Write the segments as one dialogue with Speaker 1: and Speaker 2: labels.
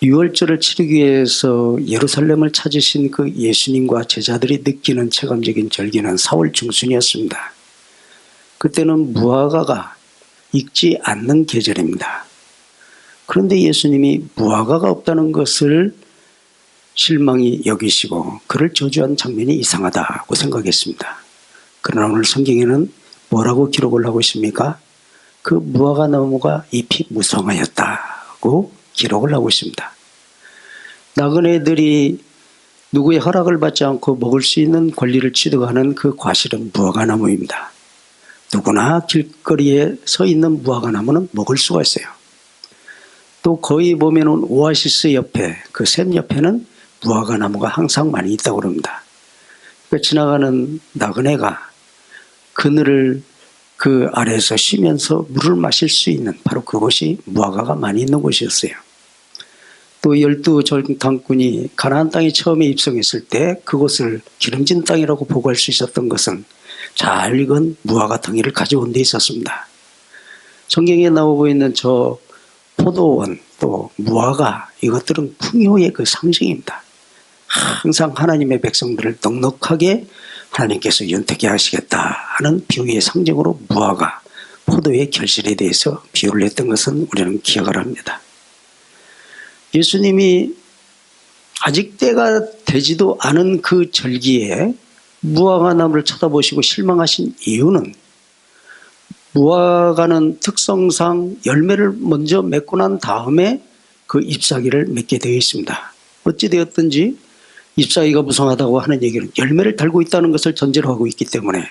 Speaker 1: 유월절을 치르기 위해서 예루살렘을 찾으신 그 예수님과 제자들이 느끼는 체감적인 절기는 4월 중순이었습니다. 그때는 무화과가 익지 않는 계절입니다. 그런데 예수님이 무화과가 없다는 것을 실망이 여기시고 그를 저주한 장면이 이상하다고 생각했습니다. 그러나 오늘 성경에는 뭐라고 기록을 하고 있습니까? 그 무화과 나무가 잎이 무성하였다고 기록을 하고 있습니다. 나그네들이 누구의 허락을 받지 않고 먹을 수 있는 권리를 취득하는 그 과실은 무화과 나무입니다. 누구나 길거리에 서 있는 무화과 나무는 먹을 수가 있어요. 또 거기 보면은 오아시스 옆에 그 샘 옆에는 무화과 나무가 항상 많이 있다고 그럽니다. 그러니까 지나가는 나그네가 그늘을 그 아래에서 쉬면서 물을 마실 수 있는 바로 그곳이 무화과가 많이 있는 곳이었어요. 또 12전당꾼이 가나안 땅에 처음에 입성했을 때 그곳을 기름진 땅이라고 보고할 수 있었던 것은 잘 익은 무화과 덩이를 가져온 데 있었습니다. 성경에 나오고 있는 저 포도원 또 무화과 이것들은 풍요의 그 상징입니다. 항상 하나님의 백성들을 넉넉하게 하나님께서 윤택해 하시겠다 하는 비유의 상징으로 무화과 포도의 결실에 대해서 비유를 했던 것은 우리는 기억을 합니다. 예수님이 아직 때가 되지도 않은 그 절기에 무화과 나무를 쳐다보시고 실망하신 이유는 무화과는 특성상 열매를 먼저 맺고 난 다음에 그 잎사귀를 맺게 되어 있습니다. 어찌되었든지 잎사귀가 무성하다고 하는 얘기는 열매를 달고 있다는 것을 전제로 하고 있기 때문에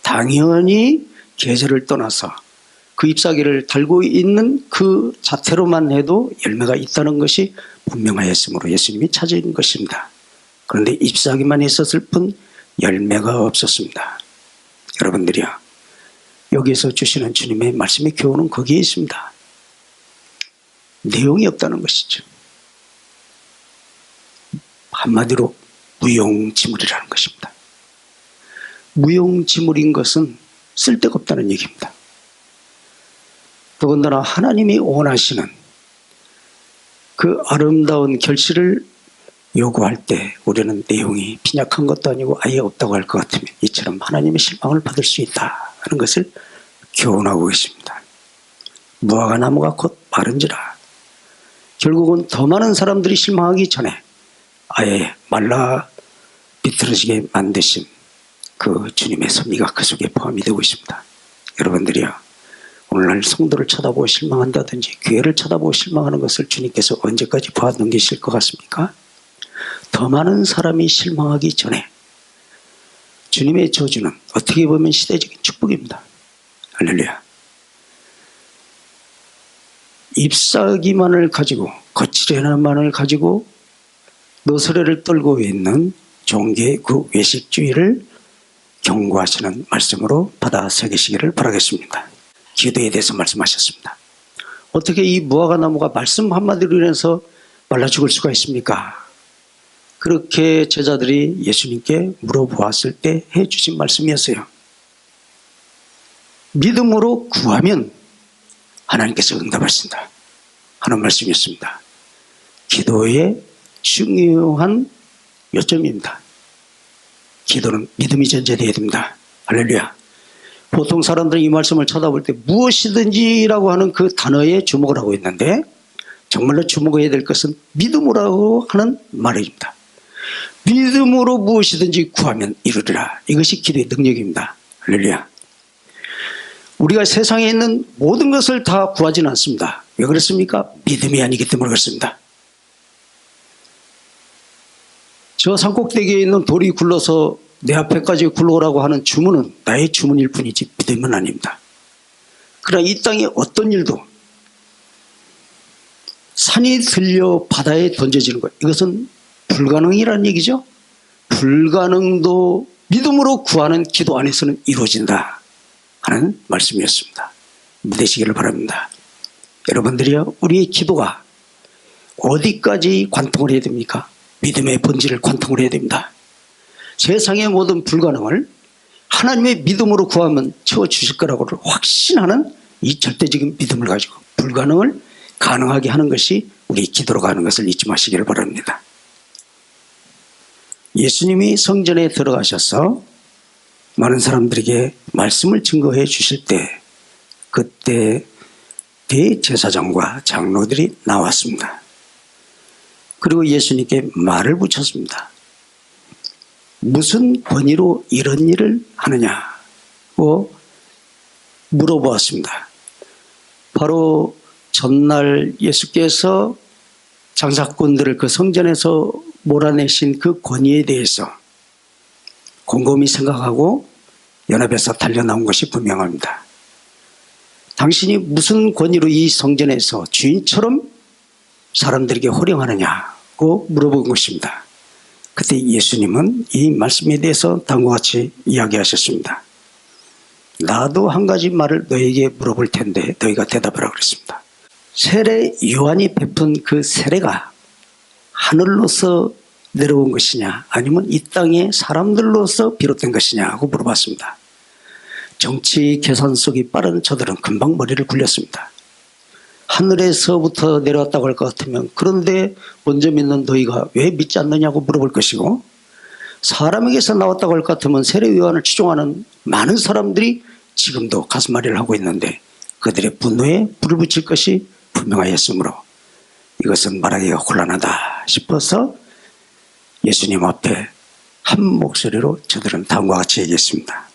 Speaker 1: 당연히 계절을 떠나서 그 잎사귀를 달고 있는 그 자태로만 해도 열매가 있다는 것이 분명하였으므로 예수님이 찾은 것입니다. 그런데 잎사귀만 있었을 뿐 열매가 없었습니다. 여러분들이요, 여기에서 주시는 주님의 말씀의 교훈은 거기에 있습니다. 내용이 없다는 것이죠. 한마디로 무용지물이라는 것입니다. 무용지물인 것은 쓸데가 없다는 얘기입니다. 더군다나 하나님이 원하시는 그 아름다운 결실을 요구할 때 우리는 내용이 빈약한 것도 아니고 아예 없다고 할 것 같으면 이처럼 하나님의 실망을 받을 수 있다 하는 것을 교훈하고 있습니다. 무화과 나무가 곧 마른지라. 결국은 더 많은 사람들이 실망하기 전에 아예 말라 비틀어지게 만드신 그 주님의 섭리가 그 속에 포함이 되고 있습니다. 여러분들이요, 오늘날 성도를 쳐다보고 실망한다든지 교회를 쳐다보고 실망하는 것을 주님께서 언제까지 보아 넘기실 것 같습니까? 더 많은 사람이 실망하기 전에 주님의 저주는 어떻게 보면 시대적인 축복입니다. 할렐루야. 잎사귀만을 가지고 거칠애만을 가지고 너스레를 떨고 있는 종교의 그 외식주의를 경고하시는 말씀으로 받아 새기시기를 바라겠습니다. 기도에 대해서 말씀하셨습니다. 어떻게 이 무화과 나무가 말씀 한마디로 인해서 말라 죽을 수가 있습니까? 그렇게 제자들이 예수님께 물어보았을 때 해주신 말씀이었어요. 믿음으로 구하면 하나님께서 응답하신다 하는 말씀이었습니다. 기도의 중요한 요점입니다. 기도는 믿음이 전제되어야 됩니다. 할렐루야. 보통 사람들은 이 말씀을 쳐다볼 때 무엇이든지라고 하는 그 단어에 주목을 하고 있는데 정말로 주목해야 될 것은 믿음으로 하는 말입니다. 믿음으로 무엇이든지 구하면 이루리라. 이것이 기도의 능력입니다. 할렐루야. 우리가 세상에 있는 모든 것을 다 구하지는 않습니다. 왜 그렇습니까? 믿음이 아니기 때문에 그렇습니다. 저 산꼭대기에 있는 돌이 굴러서 내 앞에까지 굴러오라고 하는 주문은 나의 주문일 뿐이지 믿음은 아닙니다. 그러나 이 땅에 어떤 일도 산이 들려 바다에 던져지는 것, 이것은 불가능이라는 얘기죠. 불가능도 믿음으로 구하는 기도 안에서는 이루어진다 하는 말씀이었습니다. 믿으시기를 바랍니다. 여러분들이요, 우리의 기도가 어디까지 관통을 해야 됩니까? 믿음의 본질을 관통을 해야 됩니다. 세상의 모든 불가능을 하나님의 믿음으로 구하면 채워주실 거라고 확신하는 이 절대적인 믿음을 가지고 불가능을 가능하게 하는 것이 우리 기도로 가는 것을 잊지 마시기를 바랍니다. 예수님이 성전에 들어가셔서 많은 사람들에게 말씀을 증거해 주실 때 그때 대제사장과 장로들이 나왔습니다. 그리고 예수님께 말을 붙였습니다. 무슨 권위로 이런 일을 하느냐고 물어보았습니다. 바로 전날 예수께서 장사꾼들을 그 성전에서 몰아내신 그 권위에 대해서 곰곰이 생각하고 연합해서 달려나온 것이 분명합니다. 당신이 무슨 권위로 이 성전에서 주인처럼 사람들에게 호령하느냐고 물어본 것입니다. 그때 예수님은 이 말씀에 대해서 다음과 같이 이야기하셨습니다. 나도 한 가지 말을 너에게 물어볼 텐데 너희가 대답하라 그랬습니다. 세례 요한이 베푼 그 세례가 하늘로서 내려온 것이냐 아니면 이 땅의 사람들로서 비롯된 것이냐고 물어봤습니다. 정치 계산 속이 빠른 저들은 금방 머리를 굴렸습니다. 하늘에서부터 내려왔다고 할 것 같으면 그런데 먼저 믿는 너희가 왜 믿지 않느냐고 물어볼 것이고, 사람에게서 나왔다고 할 것 같으면 세례 요한을 추종하는 많은 사람들이 지금도 가슴앓이를 하고 있는데 그들의 분노에 불을 붙일 것이 분명하였으므로 이것은 말하기가 곤란하다 싶어서 예수님 앞에 한 목소리로 저들은 다음과 같이 얘기했습니다.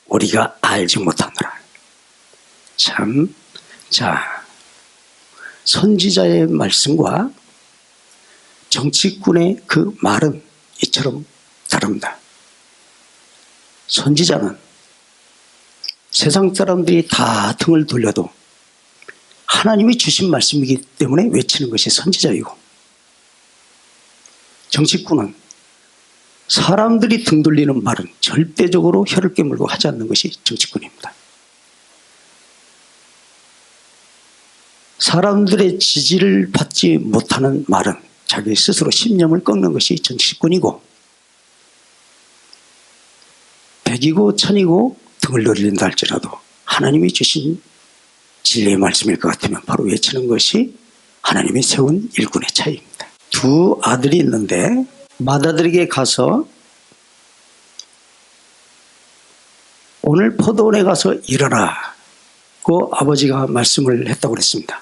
Speaker 1: 우리가 알지 못하노라. 참, 자, 선지자의 말씀과 정치꾼의 그 말은 이처럼 다릅니다. 선지자는 세상 사람들이 다 등을 돌려도 하나님이 주신 말씀이기 때문에 외치는 것이 선지자이고, 정치꾼은 사람들이 등 돌리는 말은 절대적으로 혀를 깨물고 하지 않는 것이 정치꾼입니다. 사람들의 지지를 받지 못하는 말은 자기 스스로 신념을 꺾는 것이 정치꾼이고, 백이고 천이고 등을 돌린다 할지라도 하나님이 주신 진리의 말씀일 것 같으면 바로 외치는 것이 하나님이 세운 일꾼의 차이입니다. 두 아들이 있는데 맏아들에게 가서 오늘 포도원에 가서 일하라고 아버지가 말씀을 했다고 그랬습니다.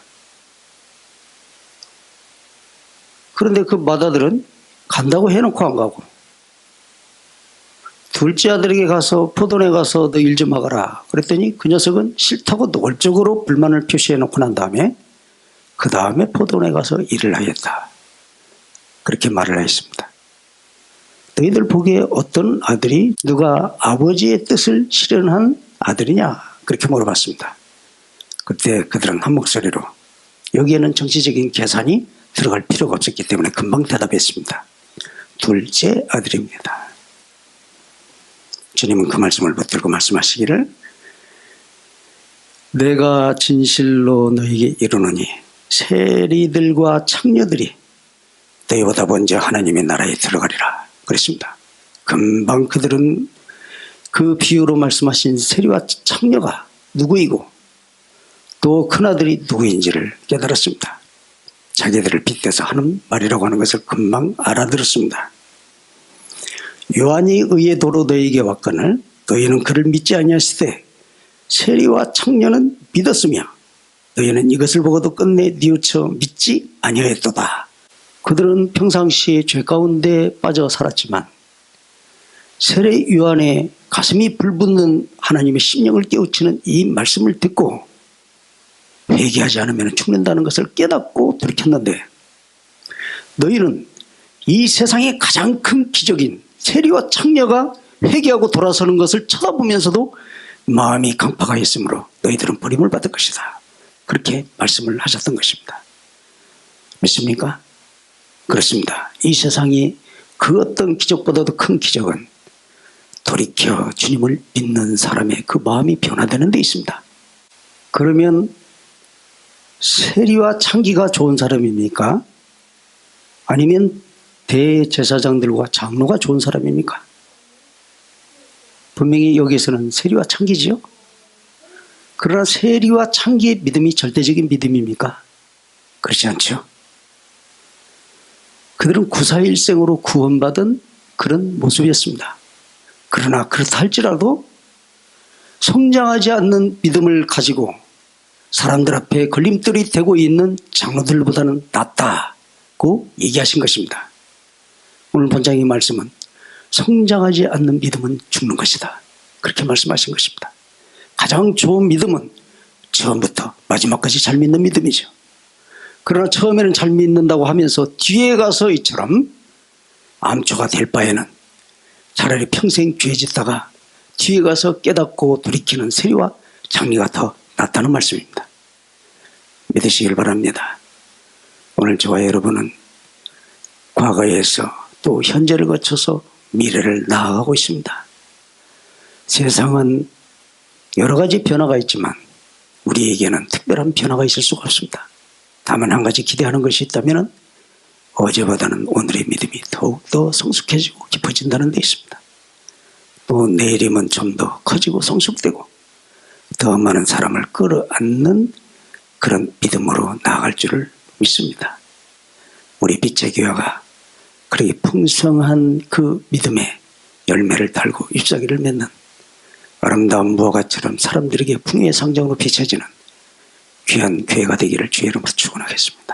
Speaker 1: 그런데 그 맏아들은 간다고 해놓고 안 가고, 둘째 아들에게 가서 포도원에 가서 너 일 좀 하거라 그랬더니 그 녀석은 싫다고 노골적으로 불만을 표시해놓고 난 다음에 그 다음에 포도원에 가서 일을 하겠다 그렇게 말을 했습니다. 너희들 보기에 어떤 아들이 누가 아버지의 뜻을 실현한 아들이냐 그렇게 물어봤습니다. 그때 그들은 한 목소리로 여기에는 정치적인 계산이 들어갈 필요가 없었기 때문에 금방 대답했습니다. 둘째 아들입니다. 주님은 그 말씀을 붙들고 말씀하시기를 내가 진실로 너에게 이르노니 세리들과 창녀들이 너희보다 먼저 하나님의 나라에 들어가리라 그랬습니다. 금방 그들은 그 비유로 말씀하신 세리와 창녀가 누구이고 또 큰아들이 누구인지를 깨달았습니다. 자기들을 빗대서 하는 말이라고 하는 것을 금방 알아들었습니다. 요한이 의의 도로 너희에게 왔거늘 너희는 그를 믿지 아니하시되 세리와 창녀는 믿었으며 너희는 이것을 보고도 끝내 뉘우쳐 믿지 아니하였도다. 그들은 평상시에 죄 가운데 빠져 살았지만 세례 요한의 가슴이 불붙는 하나님의 심령을 깨우치는 이 말씀을 듣고 회개하지 않으면 죽는다는 것을 깨닫고 돌이켰는데, 너희는 이 세상의 가장 큰 기적인 세리와 창녀가 회개하고 돌아서는 것을 쳐다보면서도 마음이 강팍하 있으므로 너희들은 버림을 받을 것이다. 그렇게 말씀을 하셨던 것입니다. 믿습니까? 그렇습니다. 이 세상이 그 어떤 기적보다도 큰 기적은 돌이켜 주님을 믿는 사람의 그 마음이 변화되는 데 있습니다. 그러면 세리와 창기가 좋은 사람입니까? 아니면 대제사장들과 장로가 좋은 사람입니까? 분명히 여기에서는 세리와 창기지요. 그러나 세리와 창기의 믿음이 절대적인 믿음입니까? 그렇지 않죠. 그들은 구사일생으로 구원받은 그런 모습이었습니다. 그러나 그렇다 할지라도 성장하지 않는 믿음을 가지고 사람들 앞에 걸림돌이 되고 있는 장로들보다는 낫다고 얘기하신 것입니다. 오늘 본장의 말씀은 성장하지 않는 믿음은 죽는 것이다, 그렇게 말씀하신 것입니다. 가장 좋은 믿음은 처음부터 마지막까지 잘 믿는 믿음이죠. 그러나 처음에는 잘 믿는다고 하면서 뒤에 가서 이처럼 암초가 될 바에는 차라리 평생 죄 짓다가 뒤에 가서 깨닫고 돌이키는 세리와 장리가 더 낫다는 말씀입니다. 믿으시길 바랍니다. 오늘 저와 여러분은 과거에서 또 현재를 거쳐서 미래를 나아가고 있습니다. 세상은 여러 가지 변화가 있지만 우리에게는 특별한 변화가 있을 수가 없습니다. 다만 한 가지 기대하는 것이 있다면 어제보다는 오늘의 믿음이 더욱더 성숙해지고 깊어진다는 데 있습니다. 또 내일이면 좀 더 커지고 성숙되고 더 많은 사람을 끌어안는 그런 믿음으로 나아갈 줄을 믿습니다. 우리 빛의 교회가 그렇게 풍성한 그 믿음의 열매를 달고 잎사귀를 맺는 아름다운 무화과처럼 사람들에게 풍요의 상징으로 비춰지는 귀한 교회가 되기를 주의 이름으로 축원하겠습니다.